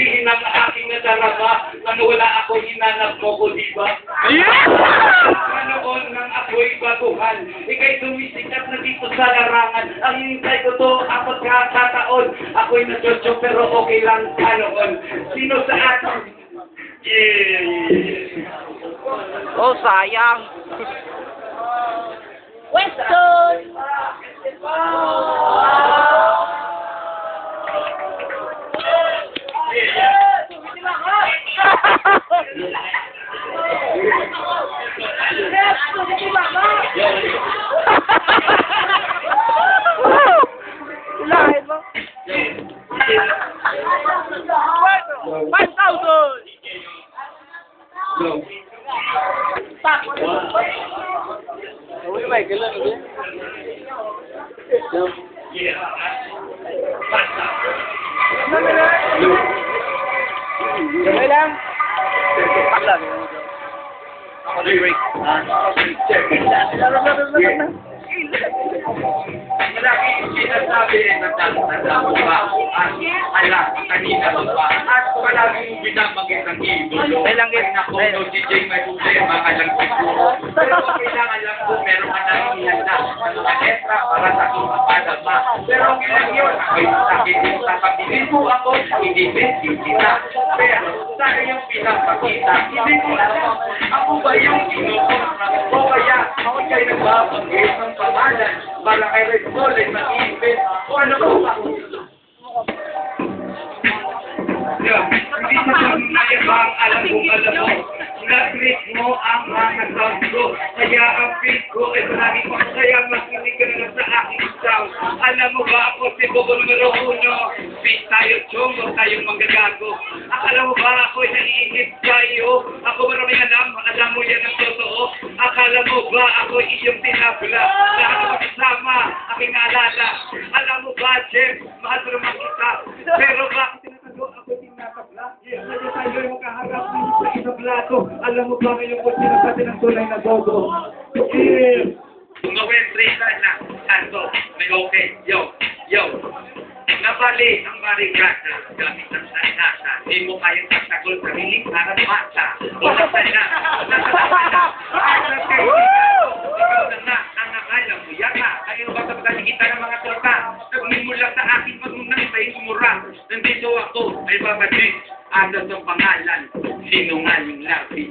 sabihin ng aking nadarama, ano wala ako hinanap mo ko, di ba? Manoon ng ako'y baguhan, ika'y sumisikat na dito sa larangan. Ang hinintay ko to, 4 taon, ako'y nasosyo pero okay lang noon. Sino sa atin? Oh, sayang. Weston! Lahat mo. 5,000! Uy, may gala na din. Gamay lang. Pakla. Ako na break. Malaki yung sinasabi na tanda mo ba? Ala, kanina mo ba? At palagi mo binamagin ng idolo. May langgit. Ay naku, no, DJ, may problema ka lang siguro. Pero kailangan lang po, meron ka na ihanda ng mga extra para sa kumapadama. Pero kailan yun, ako'y sakit yung sasabihin mo ako, hindi kita. Pero saan yung pinapakita? Hindi ko alam. Ako ba yung inukontra? O kaya, ako kayo nagbabanggit ng pangalan para kay Red Bull ay mag-iipit o ano ko ba? Hindi sa pag-nayabang alam kong alam mo. Na-treat mo ang mga sound ko. Kaya ang feed ko ay marami pa kaya makinig ka na sa aking sound. Alam mo ba ako si Bobo numero 1? Feed tayo, chong, huwag tayong manggagago. Akala mo ba ako ay naiinip tayo? Ako maraming alam mo yan ang totoo. Akala mo ba ako iyong tinabla? Lahat ng kasama, aking naalala. Alam mo ba, Jeff, mahal mo naman kita. Pero bakit tinatago ako tinatabla? Ngayon tayo yung makaharap sa isang plato. Alam mo ba ngayon kung sino pati ng tulay na gogo? Kung gawin 3 na, santo, may okay, yo. Nabali ang barikada gamit ng sandasa. Hindi mo kayang pagtagol sa hiling para mata. O nasaan na, Ikaw na nga, ang akala mo, yata. Ayaw ba sa pagkalikita ng mga torta? Nagmumula sa akin pag nung nangitayin umura. Nandito ako, ay babadis. Adas ang pangalan, sinungaling labi.